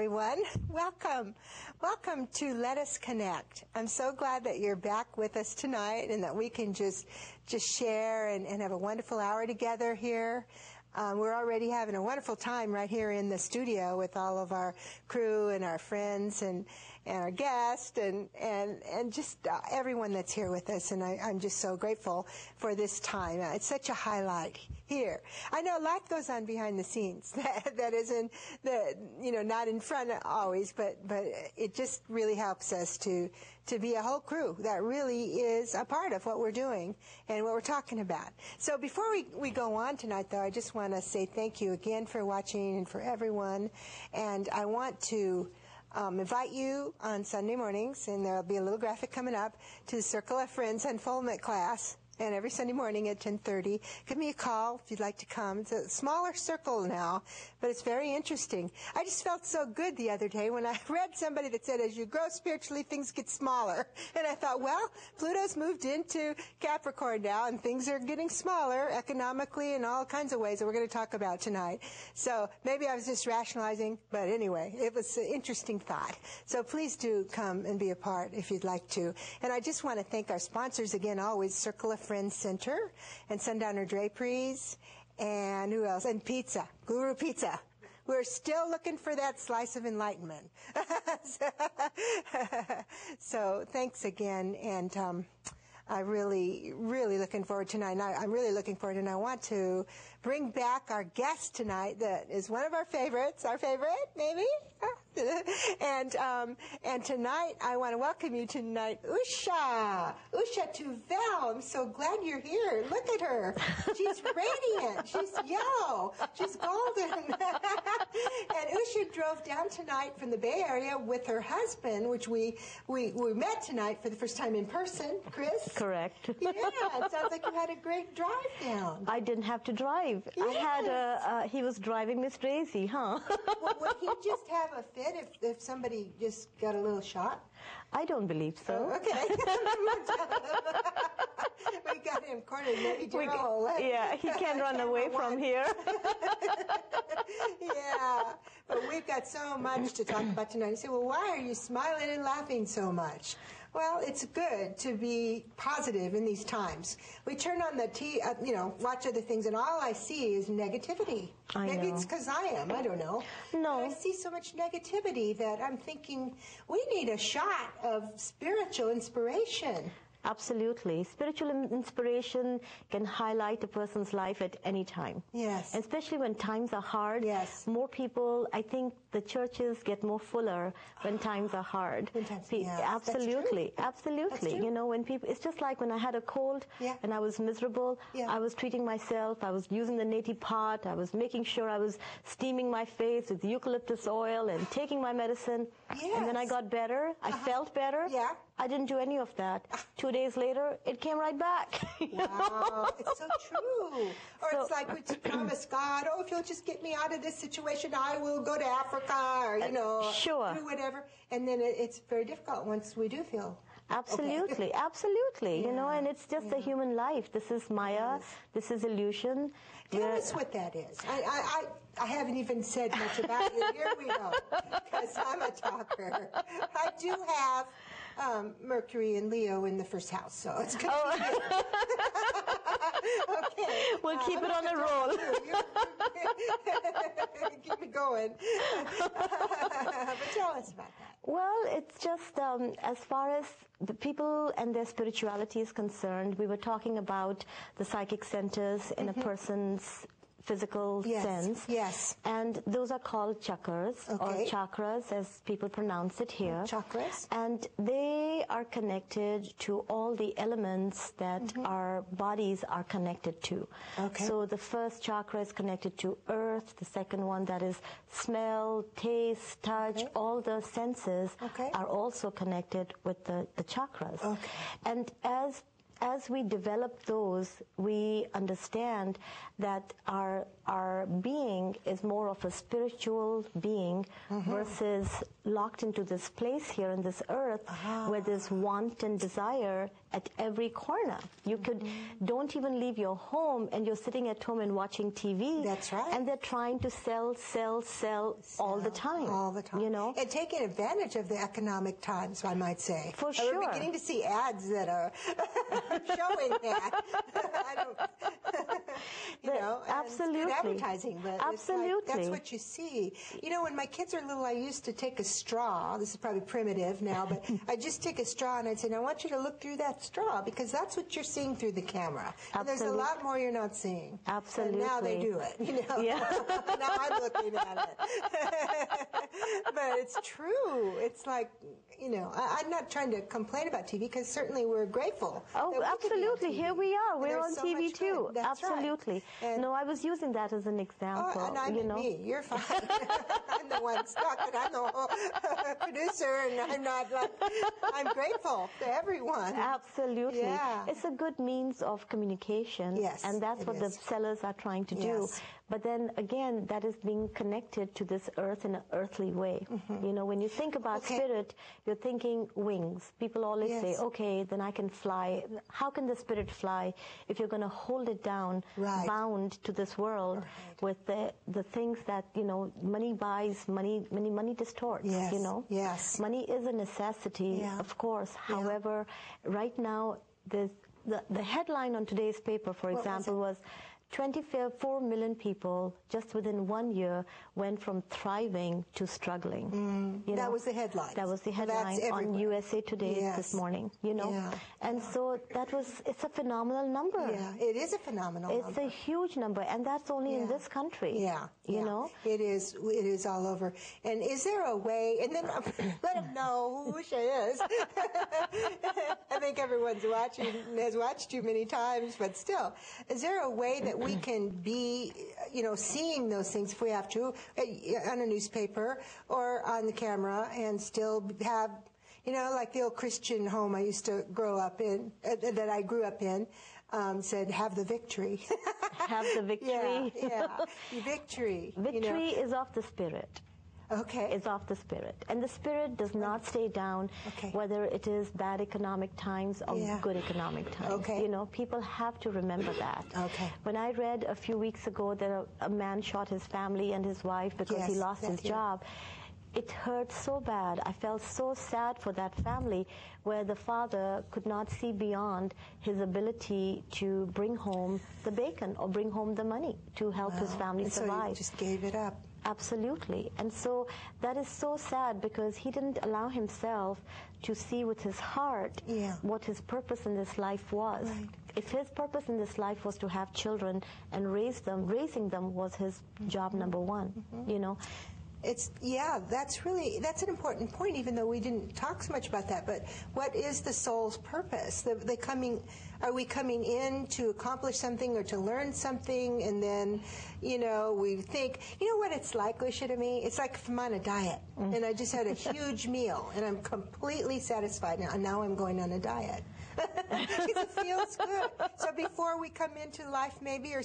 everyone. Welcome. Welcome to Let Us Connect. I'm so glad that you're back with us tonight and that we can just share and have a wonderful hour together here. We're already having a wonderful time right here in the studio with all of our crew and our friends and our guests and just everyone that's here with us. And I'm just so grateful for this time. It's such a highlight here. I know life goes on behind the scenes. That isn't, not in front always, but it just really helps us to be a whole crew that really is a part of what we're doing and what we're talking about. So before we go on tonight, though, I just want to say thank you again for watching and for everyone. And I want to invite you on Sunday mornings, and there'll be a little graphic coming up, to the Circle of Friends Unfoldment class. And every Sunday morning at 10:30, give me a call if you'd like to come. It's a smaller circle now, but it's very interesting. I just felt so good the other day when I read somebody that said, as you grow spiritually, things get smaller. And I thought, well, Pluto's moved into Capricorn now, and things are getting smaller economically in all kinds of ways that we're going to talk about tonight. So maybe I was just rationalizing, but anyway, it was an interesting thought. So please do come and be a part if you'd like to. And I just want to thank our sponsors again, always, Circle of Friends Center and Sundowner Draperies, and who else? And Pizza, Guru Pizza. We're still looking for that slice of enlightenment. So thanks again, and I'm really looking forward tonight. I'm really looking forward, and I want to bring back our guest tonight that is one of our favorites, maybe? And tonight, I want to welcome you tonight, Usha Tuvel. I'm so glad you're here. Look at her. She's radiant. She's yellow. She's golden. And Usha drove down tonight from the Bay Area with her husband, which we met tonight for the first time in person. Chris? Correct. Yeah, it sounds like you had a great drive down. I didn't have to drive. Yes. He was driving Miss Daisy, huh? Well, would he just have a fit if somebody just got a little shot? I don't believe so. Oh, okay. We got him cornered. Yeah, he can't run away from here. Yeah, but we've got so much to talk about tonight. You say, well, why are you smiling and laughing so much? Well, it's good to be positive in these times. We turn on the watch other things, and all I see is negativity. Maybe it's because I am. I don't know. No. But I see so much negativity that I'm thinking we need a shot of spiritual inspiration. Absolutely. Spiritual inspiration can highlight a person's life at any time. Yes. Especially when times are hard. Yes. More people, I think the churches get more fuller when times are hard. Yes, absolutely. that's true. Absolutely. That's true. When people, it's just like when I had a cold and I was miserable, I was treating myself, I was using the neti pot, I was making sure I was steaming my face with eucalyptus oil and taking my medicine. Yes. And then I got better. I felt better. Yeah. I didn't do any of that. 2 days later, it came right back. Wow, it's so true. Or it's like we promise God, oh, if you'll just get me out of this situation, I will go to Africa, or, sure. do whatever. And then it's very difficult once we do feel. Absolutely, okay. Absolutely. And it's just the human life. This is Maya. This is illusion. Tell us what that is. I haven't even said much about it. Here we go, because I'm a talker. I do have Mercury and Leo in the first house, so it's good. Okay. We'll keep it on a roll. Keep it going. But tell us about that. Well, it's just as far as the people and their spirituality is concerned, we were talking about the psychic centers in a person's physical sense. Yes. And those are called chakras, or chakras as people pronounce it here. Chakras. And they are connected to all the elements that our bodies are connected to. Okay. So the first chakra is connected to earth, the second one that is smell, taste, touch, all the senses are also connected with the chakras. Okay. And as we develop those, we understand that our being is more of a spiritual being versus locked into this place here on this earth where there's want and desire at every corner. You could don't even leave your home, and you're sitting at home and watching TV. That's right. And they're trying to sell all the time. All the time. You know? And taking advantage of the economic times, I might say. For sure. We're beginning to see ads that are showing that. I don't, you know, absolutely. It's good advertising, but absolutely. It's like, that's what you see. You know, when my kids are little, I used to take a straw. This is probably primitive now, but I just take a straw and I'd say, I want you to look through that straw, because that's what you're seeing through the camera. And there's a lot more you're not seeing. Absolutely. And now they do it, you know. Yeah. Now I'm looking at it. But it's true. It's like, you know, I'm not trying to complain about TV, because certainly we're grateful. Oh, absolutely. Here we are. We're on TV too. That's absolutely. Right. No, I was using that as an example. And I'm me. You're fine. I'm the one stuck, and I'm the producer, and I'm not like, I'm grateful to everyone. Absolutely. Yeah. It's a good means of communication. Yes, and that's what the sellers are trying to do. But then again, that is being connected to this earth in an earthly way. You know, when you think about spirit, you're thinking wings. People always say, okay, then I can fly. How can the spirit fly if you're going to hold it down, bound to this world with the things that, you know, money buys, money distorts, you know? Yes. Money is a necessity, of course. However, right now, the headline on today's paper, for example, was 24 million people just within 1 year went from thriving to struggling. You know? That was the headline. That was the headline on USA Today this morning, you know. And so it's a phenomenal number. Yeah, it is a phenomenal number. It's a huge number, and that's only in this country. You know? It is all over. And is there a way, and then let them know who Usha is. I think everyone's watching, has watched you many times, but still, is there a way that we can be, you know, seeing those things if we have to, on a newspaper or on the camera, and still have, you know, like the old Christian home I used to grow up in, that I grew up in, said, have the victory. Have the victory. Victory. Victory is of the spirit. Okay. Is off the spirit. And the spirit does not stay down, whether it is bad economic times or good economic times. Okay. You know, people have to remember that. Okay. When I read a few weeks ago that a man shot his family and his wife because he lost his job, it hurt so bad. I felt so sad for that family, where the father could not see beyond his ability to bring home the bacon or bring home the money to help his family survive. So he just gave it up. Absolutely. And so that is so sad, because he didn't allow himself to see with his heart what his purpose in this life was. If his purpose in this life was to have children and raising them was his job number one, you know. That's an important point, even though we didn't talk so much about that. But what is the soul's purpose? Are we coming in to accomplish something or to learn something, and then, you know, we think, you know what it's like, Usha, to me? It's like if I'm on a diet, and I just had a huge meal, and I'm completely satisfied now, and now I'm going on a diet. Because it feels good. So before we come into life, maybe, or